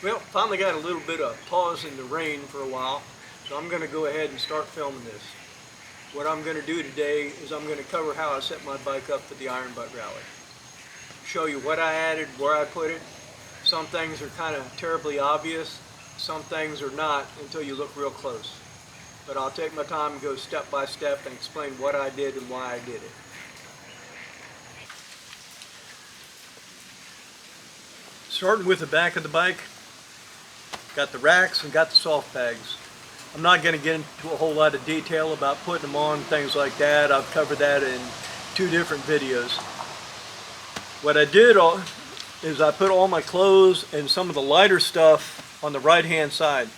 Well, finally got a little bit of pause in the rain for a while, so I'm going to go ahead and start filming this. What I'm going to do today is I'm going to cover how I set my bike up for the Iron Butt Rally. Show you what I added, where I put it. Some things are kind of terribly obvious, some things are not until you look real close. But I'll take my time and go step by step and explain what I did and why I did it. Starting with the back of the bike, got the racks and got the soft bags. I'm not going to get into a whole lot of detail about putting them on, things like that. I've covered that in 2 different videos. What I did is I put all my clothes and some of the lighter stuff on the right hand side.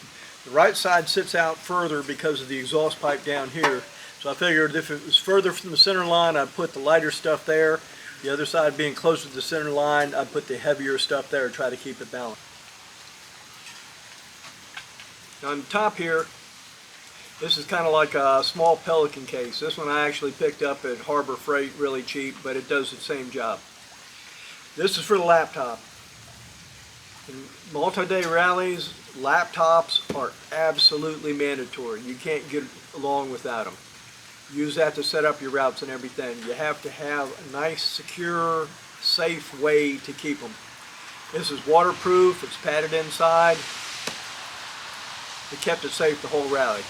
The right side sits out further because of the exhaust pipe down here. So I figured if it was further from the center line, I'd put the lighter stuff there. The other side being closer to the center line, I'd put the heavier stuff there to try to keep it balanced. Now on the top here, this is kind of like a small Pelican case. This one I actually picked up at Harbor Freight really cheap, but it does the same job. This is for the laptop. In multi-day rallies, laptops are absolutely mandatory. You can't get along without them. Use that to set up your routes and everything. You have to have a nice, secure, safe way to keep them. This is waterproof, it's padded inside. It kept it safe the whole rally.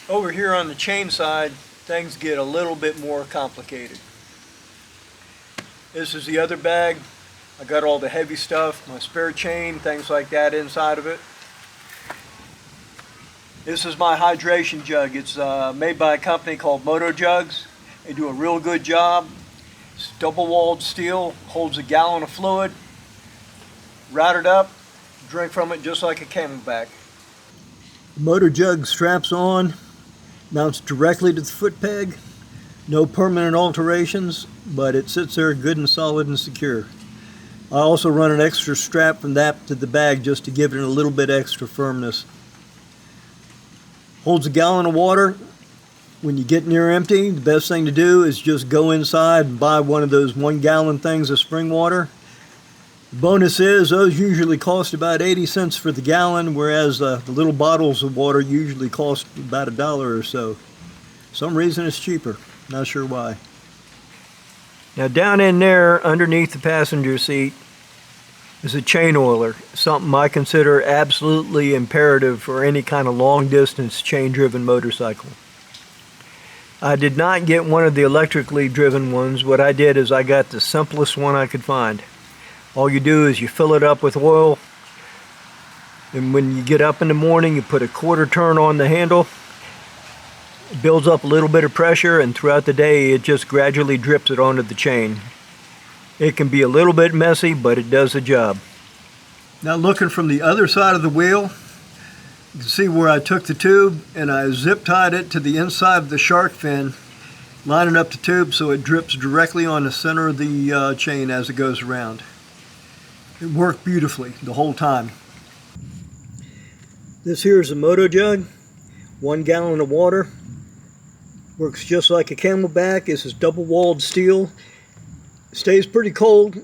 Over here on the chain side, things get a little bit more complicated. This is the other bag. I got all the heavy stuff, my spare chain, things like that inside of it. This is my hydration jug. It's made by a company called Moto Jugs. They do a real good job. It's double-walled steel, holds a gallon of fluid. Route it up, drink from it just like a Camelback. Moto Jug straps on, mounts directly to the foot peg. No permanent alterations, but it sits there good and solid and secure. I also run an extra strap from that to the bag just to give it a little bit extra firmness. Holds a gallon of water. When you get near empty, the best thing to do is just go inside and buy one of those 1-gallon things of spring water. The bonus is those usually cost about 80 cents for the gallon, whereas the little bottles of water usually cost about $1 or so. For some reason it's cheaper. Not sure why. Now down in there underneath the passenger seat is a chain oiler, something I consider absolutely imperative for any kind of long distance chain driven motorcycle. I did not get one of the electrically driven ones. What I did is I got the simplest one I could find. All you do is you fill it up with oil, and when you get up in the morning you put a 1/4 turn on the handle. It builds up a little bit of pressure, and throughout the day it just gradually drips it onto the chain. It can be a little bit messy, but it does the job. Now looking from the other side of the wheel, you can see where I took the tube and I zip tied it to the inside of the shark fin, lining up the tube so it drips directly on the center of the chain as it goes around. It worked beautifully the whole time. This here is a Moto Jug, 1 gallon of water. Works just like a Camelback. This is double-walled steel. Stays pretty cold.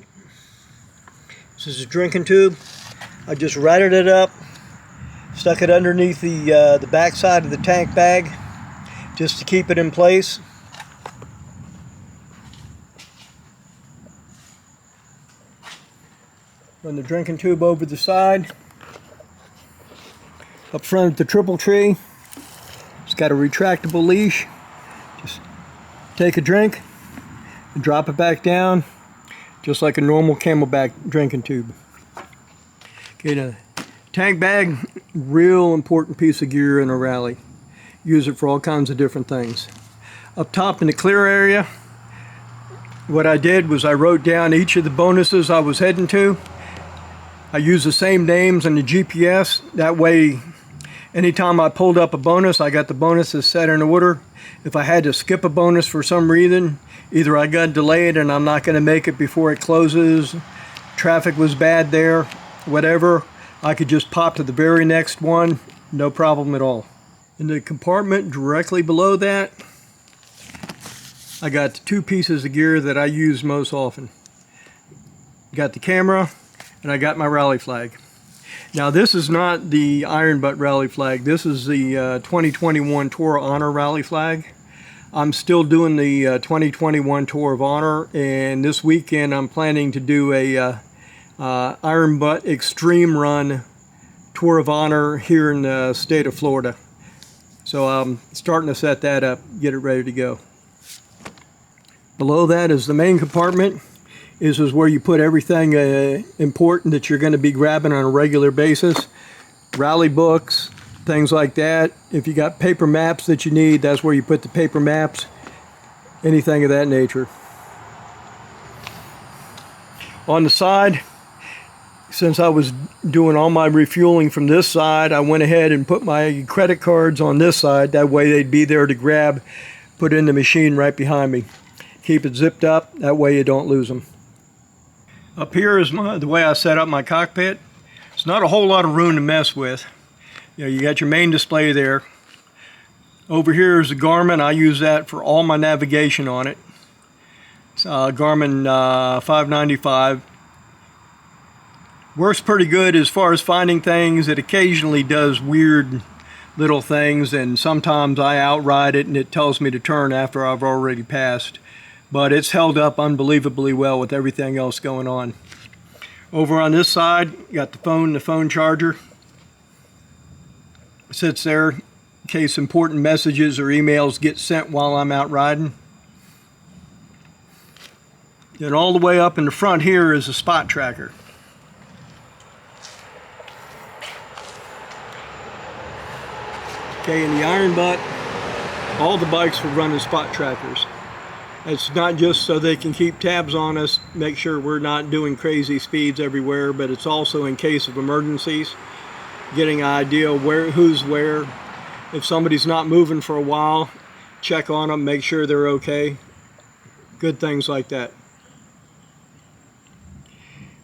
This is a drinking tube. I just routed it up, stuck it underneath the back side of the tank bag just to keep it in place. Run the drinking tube over the side. Up front at the triple tree, it's got a retractable leash. Just take a drink and drop it back down just like a normal Camelback drinking tube. Okay, now tank bag, real important piece of gear in a rally. Use it for all kinds of different things. Up top in the clear area, what I did was I wrote down each of the bonuses I was heading to. I used the same names on the GPS. That way, anytime I pulled up a bonus, I got the bonuses set in order. If I had to skip a bonus for some reason, either I got delayed and I'm not going to make it before it closes, traffic was bad there, whatever, I could just pop to the very next one, no problem at all. In the compartment directly below that, I got the 2 pieces of gear that I use most often. Got the camera, and I got my rally flag. Now this is not the Iron Butt Rally flag. This is the 2021 Tour of Honor Rally flag. I'm still doing the 2021 Tour of Honor, and this weekend I'm planning to do a Iron Butt Extreme Run Tour of Honor here in the state of Florida. So I'm starting to set that up, get it ready to go. Below that is the main compartment. This is where you put everything important that you're going to be grabbing on a regular basis. Rally books, things like that. If you got paper maps that you need, that's where you put the paper maps. Anything of that nature. On the side, since I was doing all my refueling from this side, I went ahead and put my credit cards on this side. That way they'd be there to grab, put in the machine right behind me. Keep it zipped up, that way you don't lose them. Up here is the way I set up my cockpit. It's not a whole lot of room to mess with. You know, you got your main display there. Over here is the Garmin. I use that for all my navigation on it. It's Garmin 595. Works pretty good as far as finding things. It occasionally does weird little things, and sometimes I outride it and it tells me to turn after I've already passed. But it's held up unbelievably well with everything else going on. Over on this side, you got the phone charger. It sits there in case important messages or emails get sent while I'm out riding. Then all the way up in the front here is a spot tracker. Okay, in the Iron Butt, all the bikes will run as spot trackers. It's not just so they can keep tabs on us, make sure we're not doing crazy speeds everywhere, but it's also in case of emergencies, getting an idea of who's where. If somebody's not moving for a while, check on them, make sure they're okay. Good things like that.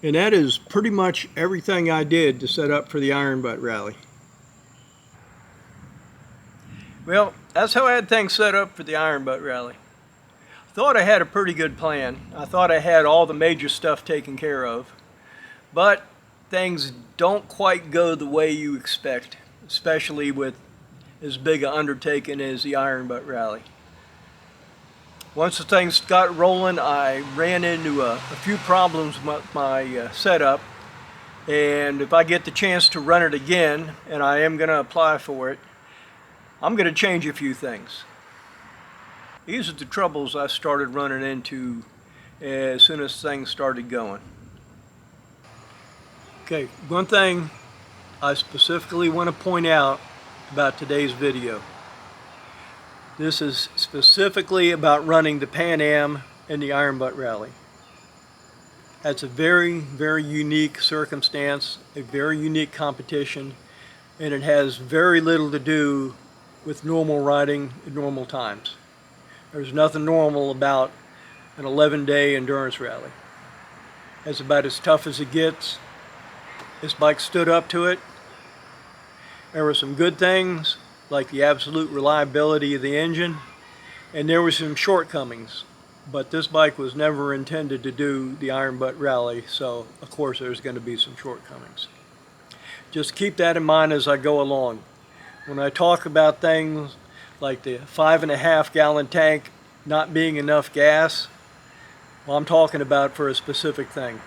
And that is pretty much everything I did to set up for the Iron Butt Rally. Well, that's how I had things set up for the Iron Butt Rally. Thought I had a pretty good plan. I thought I had all the major stuff taken care of, but things don't quite go the way you expect, especially with as big an undertaking as the Iron Butt Rally. Once the things got rolling, I ran into a few problems with my setup, and if I get the chance to run it again, and I am going to apply for it, I'm going to change a few things. These are the troubles I started running into as soon as things started going. Okay, one thing I specifically want to point out about today's video. This is specifically about running the Pan Am and the Iron Butt Rally. That's a very, very unique circumstance, a very unique competition, and it has very little to do with normal riding at normal times. There's nothing normal about an 11-day endurance rally. It's about as tough as it gets. This bike stood up to it. There were some good things, like the absolute reliability of the engine, and there were some shortcomings. But this bike was never intended to do the Iron Butt Rally, so of course there's going to be some shortcomings. Just keep that in mind as I go along. When I talk about things like the 5.5 gallon tank not being enough gas, well, I'm talking about for a specific thing.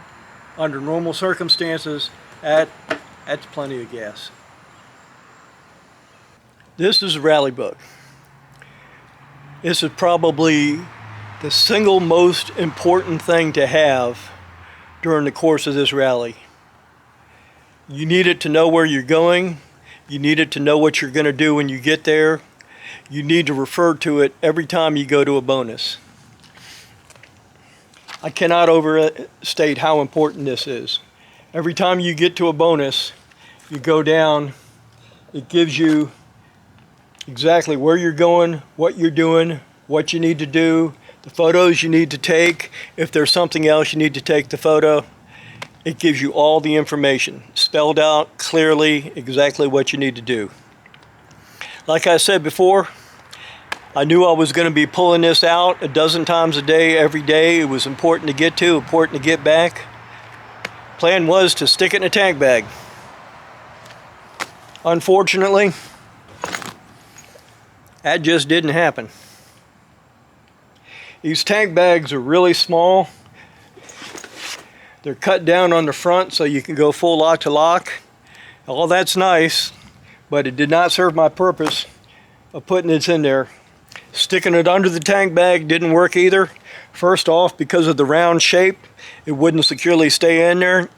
Under normal circumstances, that's plenty of gas. This is a rally book. This is probably the single most important thing to have during the course of this rally. You need it to know where you're going. You need it to know what you're going to do when you get there. You need to refer to it every time you go to a bonus. I cannot overstate how important this is. Every time you get to a bonus, you go down, it gives you exactly where you're going, what you're doing, what you need to do, the photos you need to take. If there's something else you need to take the photo, it gives you all the information, spelled out clearly exactly what you need to do. Like I said before, I knew I was going to be pulling this out a dozen times a day, every day. It was important to get to, important to get back. Plan was to stick it in a tank bag. Unfortunately, that just didn't happen. These tank bags are really small. They're cut down on the front so you can go full lock to lock. All that's nice, but it did not serve my purpose of putting it in there. Sticking it under the tank bag didn't work either. First off, because of the round shape, it wouldn't securely stay in there.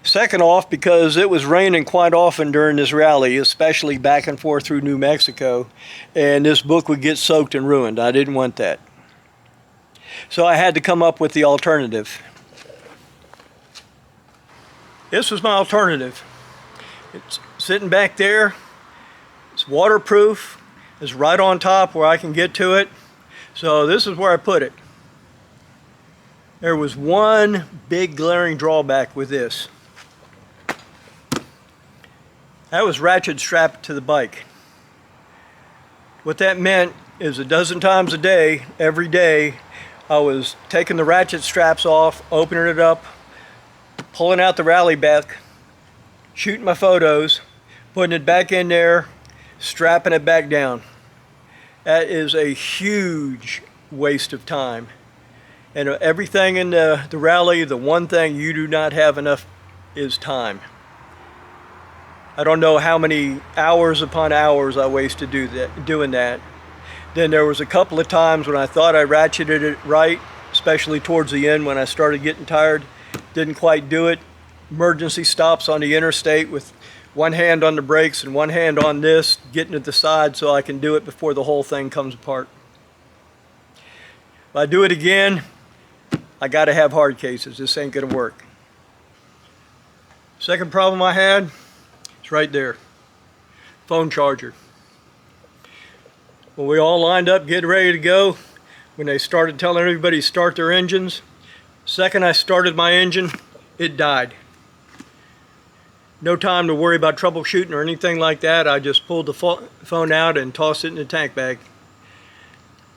Second off, because it was raining quite often during this rally, especially back and forth through New Mexico, and this book would get soaked and ruined. I didn't want that. So I had to come up with the alternative. This was my alternative. It's sitting back there. It's waterproof. It's right on top where I can get to it. So this is where I put it. There was one big glaring drawback with this. That was ratchet strapped to the bike. What that meant is a dozen times a day, every day, I was taking the ratchet straps off, opening it up, pulling out the rally back, shooting my photos, putting it back in there, strapping it back down. That is a huge waste of time. And everything in the rally, the one thing you do not have enough is time. I don't know how many hours upon hours I wasted doing that. Then there was a couple of times when I thought I ratcheted it right, especially towards the end when I started getting tired. Didn't quite do it. Emergency stops on the interstate with one hand on the brakes and one hand on this, getting to the side so I can do it before the whole thing comes apart. If I do it again, I gotta have hard cases. This ain't gonna work. Second problem I had, it's right there. Phone charger. When we all lined up getting ready to go, when they started telling everybody to start their engines, second I started my engine, it died. No time to worry about troubleshooting or anything like that. I just pulled the phone out and tossed it in the tank bag.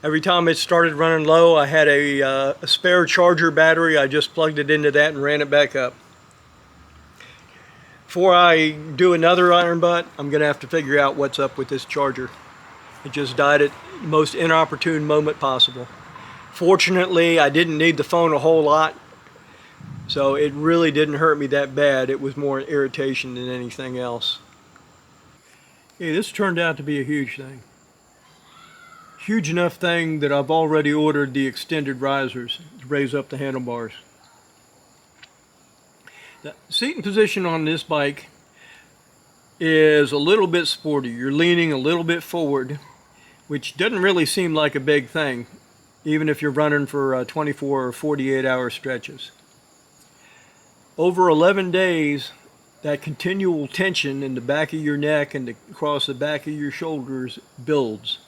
Every time it started running low, I had a spare charger battery. I just plugged it into that and ran it back up. Before I do another iron butt, I'm going to have to figure out what's up with this charger. It just died at the most inopportune moment possible. Fortunately, I didn't need the phone a whole lot, so it really didn't hurt me that bad. It was more irritation than anything else. Hey, this turned out to be a huge thing. Huge enough thing that I've already ordered the extended risers to raise up the handlebars. The seating position on this bike is a little bit sporty. You're leaning a little bit forward, which doesn't really seem like a big thing, even if you're running for 24 or 48 hour stretches. Over 11 days, that continual tension in the back of your neck and across the back of your shoulders builds.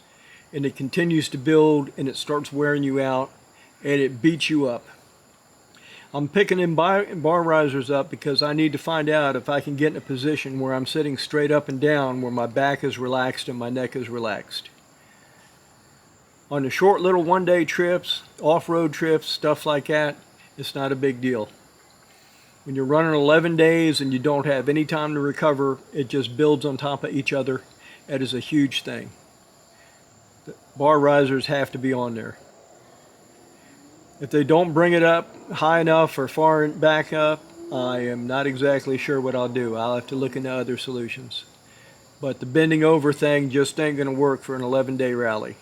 And it continues to build, and it starts wearing you out, and it beats you up. I'm picking them bar risers up because I need to find out if I can get in a position where I'm sitting straight up and down, where my back is relaxed and my neck is relaxed. On the short little one-day trips, off-road trips, stuff like that, it's not a big deal. When you're running 11 days and you don't have any time to recover, it just builds on top of each other. That is a huge thing. The bar risers have to be on there. If they don't bring it up high enough or far back up, I am not exactly sure what I'll do. I'll have to look into other solutions. But the bending over thing just ain't going to work for an 11-day rally.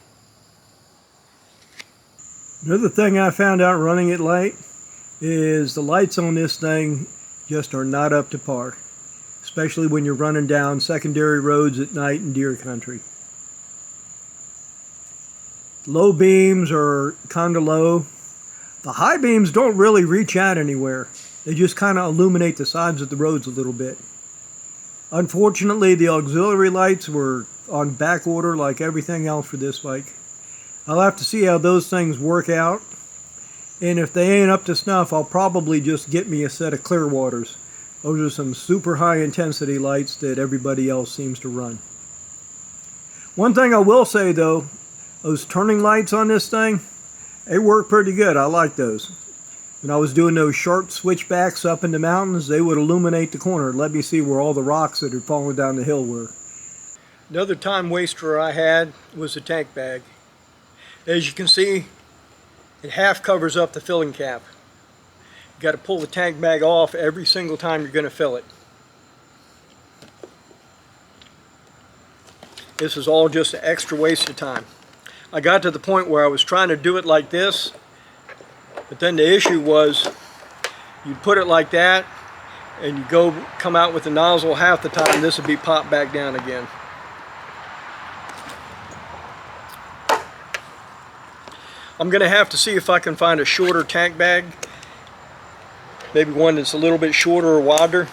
Another thing I found out running it light is the lights on this thing just are not up to par, especially when you're running down secondary roads at night in deer country. Low beams are kind of low. The high beams don't really reach out anywhere. They just kind of illuminate the sides of the roads a little bit. Unfortunately, the auxiliary lights were on back order like everything else for this bike. I'll have to see how those things work out. And if they ain't up to snuff, I'll probably just get me a set of Clearwaters. Those are some super high intensity lights that everybody else seems to run. One thing I will say though, those turning lights on this thing, they work pretty good. I like those. When I was doing those sharp switchbacks up in the mountains, they would illuminate the corner and let me see where all the rocks that had fallen down the hill were. Another time waster I had was the tank bag. As you can see, it half covers up the filling cap. You got to pull the tank bag off every single time you're going to fill it. This is all just an extra waste of time. I got to the point where I was trying to do it like this, but then the issue was you put it like that and you come out with the nozzle half the time, this would be popped back down again. I'm going to have to see if I can find a shorter tank bag, maybe one that's a little bit shorter or wider,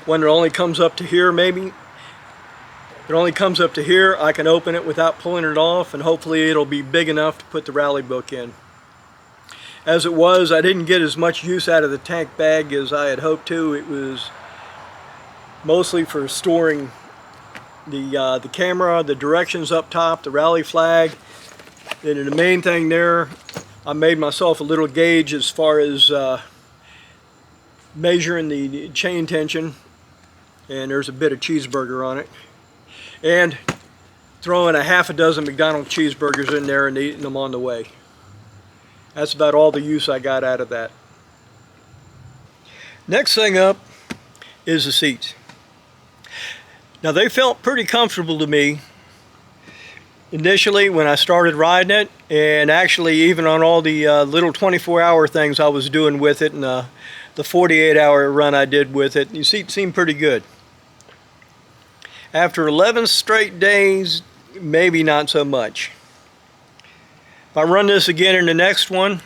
one that only comes up to here maybe. If it only comes up to here, I can open it without pulling it off, and hopefully it'll be big enough to put the rally book in. As it was, I didn't get as much use out of the tank bag as I had hoped to. It was mostly for storing the camera, the directions up top, the rally flag. And the main thing there, I made myself a little gauge as far as measuring the chain tension, and there's a bit of cheeseburger on it. And throwing a half a dozen McDonald's cheeseburgers in there and eating them on the way. That's about all the use I got out of that. Next thing up is the seats. Now they felt pretty comfortable to me initially when I started riding it, and actually even on all the little 24-hour things I was doing with it and the 48-hour run I did with it, the seat seemed pretty good. After 11 straight days, maybe not so much. If I run this again in the next one,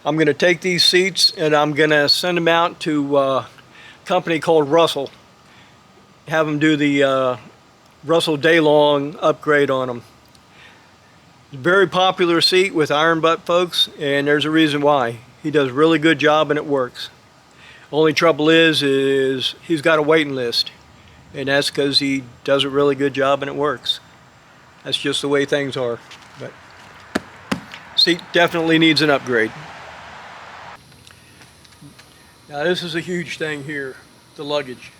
I'm going to take these seats and I'm going to send them out to a company called Russell. Have them do the Russell day-long upgrade on them. It's a very popular seat with iron butt folks, and there's a reason why. He does a really good job and it works. Only trouble is he's got a waiting list. And that's because he does a really good job and it works. That's just the way things are. But seat definitely needs an upgrade. Now this is a huge thing here, the luggage.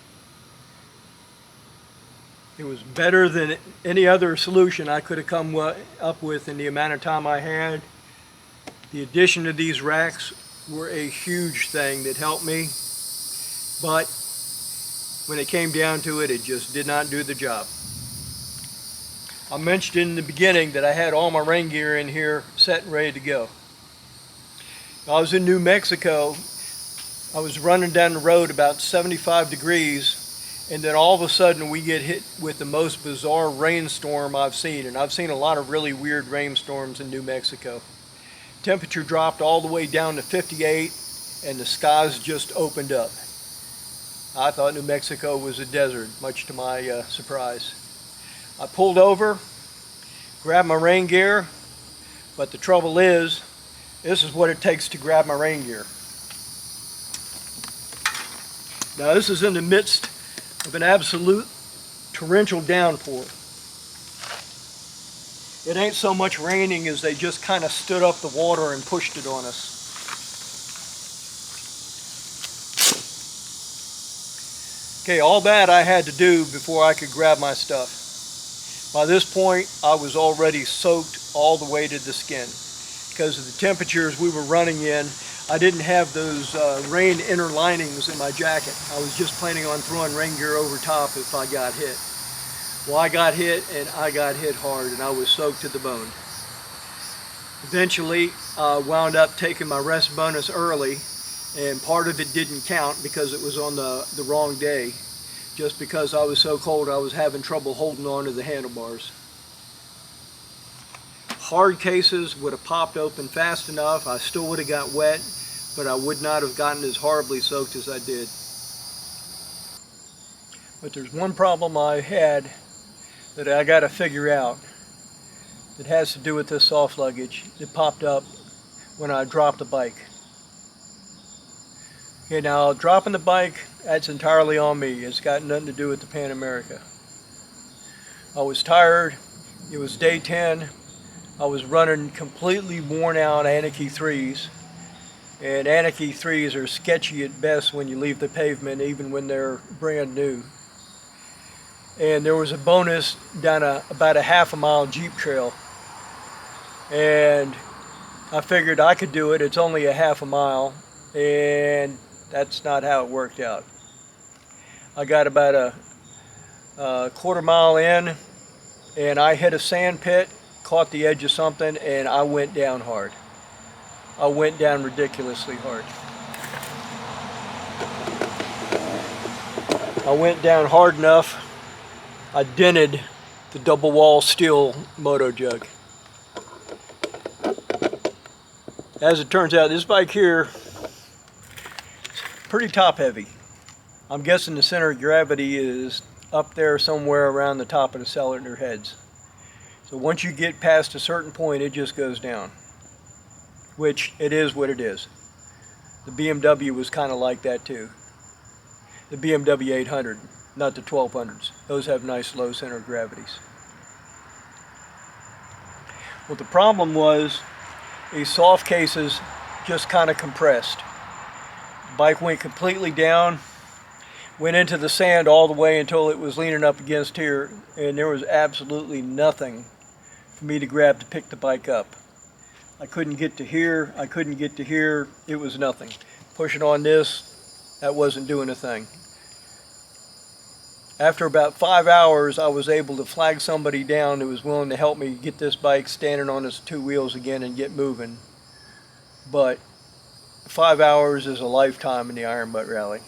It was better than any other solution I could have come up with in the amount of time I had. The addition of these racks were a huge thing that helped me, but when it came down to it, it just did not do the job. I mentioned in the beginning that I had all my rain gear in here set and ready to go. I was in New Mexico. I was running down the road about 75 degrees, and then all of a sudden we get hit with the most bizarre rainstorm I've seen, and I've seen a lot of really weird rainstorms in New Mexico. Temperature dropped all the way down to 58, and the skies just opened up. I thought New Mexico was a desert, much to my surprise. I pulled over, grabbed my rain gear, but the trouble is, this is what it takes to grab my rain gear. Now this is in the midst of an absolute torrential downpour. It ain't so much raining as they just kind of stood up the water and pushed it on us. Okay, all that I had to do before I could grab my stuff. By this point, I was already soaked all the way to the skin. Because of the temperatures we were running in, I didn't have those rain inner linings in my jacket. I was just planning on throwing rain gear over top if I got hit. Well, I got hit, and I got hit hard, and I was soaked to the bone. Eventually, I wound up taking my rest bonus early, and part of it didn't count because it was on the wrong day. Just because I was so cold, I was having trouble holding on to the handlebars. Hard cases would have popped open fast enough. I still would have got wet, but I would not have gotten as horribly soaked as I did. But there's one problem I had that I got to figure out that has to do with this soft luggage that popped up when I dropped the bike. Okay, now dropping the bike, that's entirely on me. It's got nothing to do with the Pan America. I was tired. It was day 10. I was running completely worn out Anarchy 3s. And Anarchy 3s are sketchy at best when you leave the pavement, even when they're brand new. And there was a bonus down about a half a mile Jeep trail. And I figured I could do it. It's only a half a mile. And that's not how it worked out. I got about a quarter mile in, and I hit a sand pit, caught the edge of something, and I went down hard. I went down ridiculously hard. I went down hard enough, I dented the double wall steel moto jug. As it turns out, this bike here is pretty top heavy. I'm guessing the center of gravity is up there somewhere around the top of the cylinder heads. So once you get past a certain point, it just goes down, which it is what it is. The BMW was kind of like that too. The BMW 800, not the 1200s. Those have nice low center of gravities. What the problem was, these soft cases just kind of compressed. The bike went completely down, went into the sand all the way until it was leaning up against here, and there was absolutely nothing for me to grab to pick the bike up. I couldn't get to here, I couldn't get to here, it was nothing. Pushing on this, that wasn't doing a thing. After about 5 hours, I was able to flag somebody down who was willing to help me get this bike standing on its two wheels again and get moving. But 5 hours is a lifetime in the Iron Butt Rally.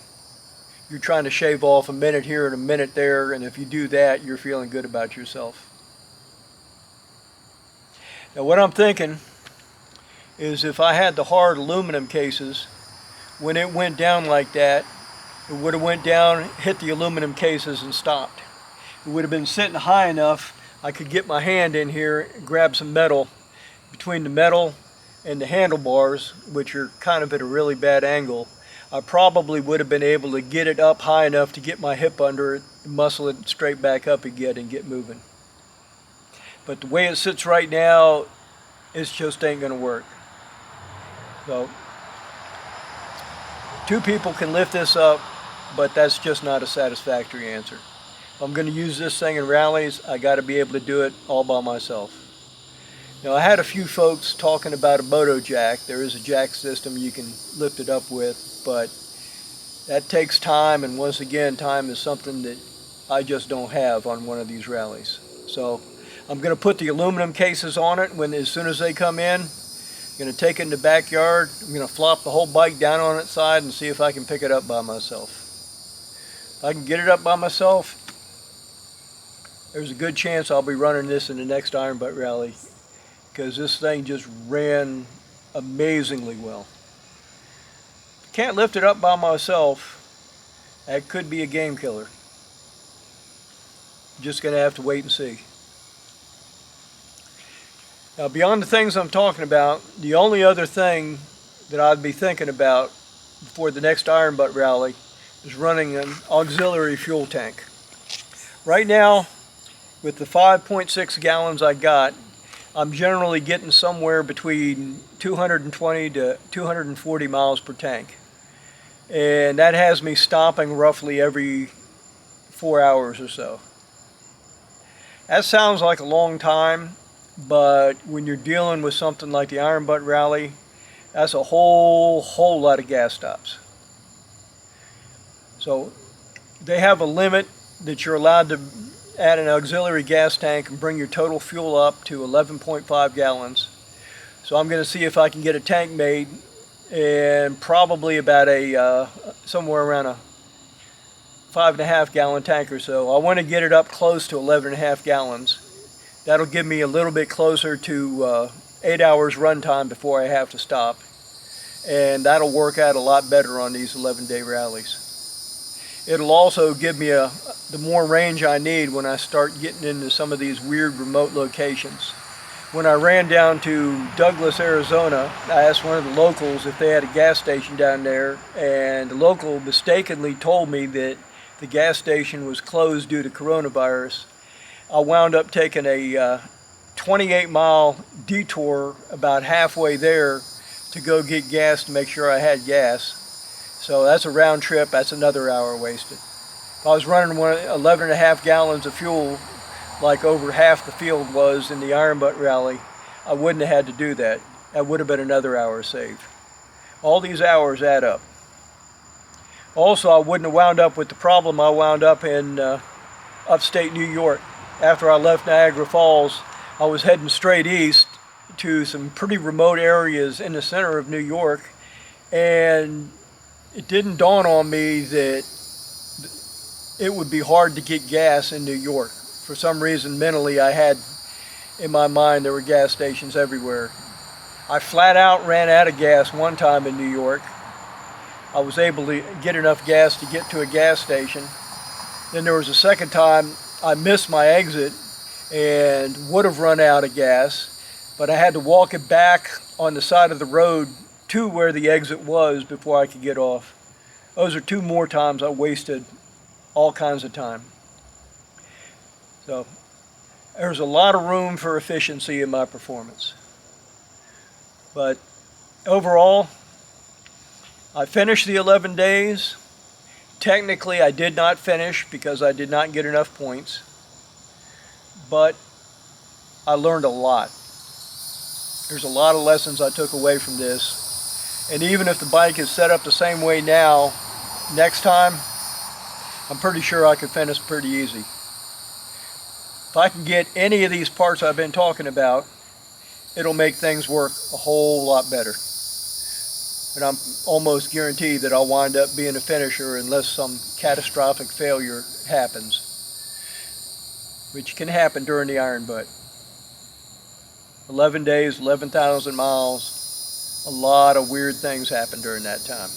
You're trying to shave off a minute here and a minute there, and if you do that, you're feeling good about yourself. Now what I'm thinking is if I had the hard aluminum cases, when it went down like that, it would have went down, hit the aluminum cases and stopped. It would have been sitting high enough I could get my hand in here and grab some metal between the metal and the handlebars, which are kind of at a really bad angle. I probably would have been able to get it up high enough to get my hip under it, muscle it straight back up again and get moving. But the way it sits right now, it just ain't gonna work. So, 2 people can lift this up, but that's just not a satisfactory answer. If I'm gonna use this thing in rallies, I gotta be able to do it all by myself. Now I had a few folks talking about a moto jack. There is a jack system you can lift it up with, but that takes time, and once again, time is something that I just don't have on one of these rallies. So I'm going to put the aluminum cases on it as soon as they come in. I'm going to take it in the backyard. I'm going to flop the whole bike down on its side and see if I can pick it up by myself. If I can get it up by myself, there's a good chance I'll be running this in the next Iron Butt Rally, because this thing just ran amazingly well. Can't lift it up by myself, that could be a game killer. Just gonna have to wait and see. Now beyond the things I'm talking about, the only other thing that I'd be thinking about for the next Iron Butt Rally is running an auxiliary fuel tank. Right now, with the 5.6 gallons I got, I'm generally getting somewhere between 220 to 240 miles per tank. And that has me stopping roughly every 4 hours or so. That sounds like a long time, but when you're dealing with something like the Iron Butt Rally, that's a whole lot of gas stops. So they have a limit that you're allowed to add an auxiliary gas tank and bring your total fuel up to 11.5 gallons. So I'm going to see if I can get a tank made, and probably about somewhere around a 5.5 gallon tank or so. I want to get it up close to 11.5 gallons. That'll give me a little bit closer to 8 hours run time before I have to stop, and that'll work out a lot better on these 11-day rallies. It'll also give me the more range I need when I start getting into some of these weird remote locations. When I ran down to Douglas, Arizona, I asked one of the locals if they had a gas station down there, and the local mistakenly told me that the gas station was closed due to coronavirus. I wound up taking a 28-mile detour about halfway there to go get gas to make sure I had gas. So that's a round trip. That's another hour wasted. If I was running 11.5 gallons of fuel, like over half the field was in the Iron Butt rally, I wouldn't have had to do that. That would have been another hour saved. All these hours add up. Also, I wouldn't have wound up with the problem I wound up in upstate New York. After I left Niagara Falls, I was heading straight east to some pretty remote areas in the center of New York, and it didn't dawn on me that it would be hard to get gas in New York. For some reason, mentally, I had in my mind there were gas stations everywhere. I flat out ran out of gas one time in New York. I was able to get enough gas to get to a gas station. Then there was a second time I missed my exit and would have run out of gas, but I had to walk it back on the side of the road to where the exit was before I could get off. Those are two more times I wasted all kinds of time. So there's a lot of room for efficiency in my performance. But overall, I finished the 11 days. Technically, I did not finish because I did not get enough points. But I learned a lot. There's a lot of lessons I took away from this. And even if the bike is set up the same way now, next time, I'm pretty sure I could finish pretty easy. If I can get any of these parts I've been talking about, it'll make things work a whole lot better. And I'm almost guaranteed that I'll wind up being a finisher unless some catastrophic failure happens, which can happen during the Iron Butt. 11 days, 11,000 miles, a lot of weird things happen during that time.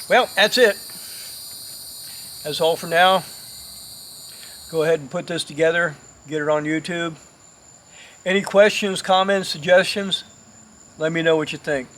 Well, that's it. That's all for now. Go ahead and put this together, get it on YouTube. Any questions, comments, suggestions? Let me know what you think.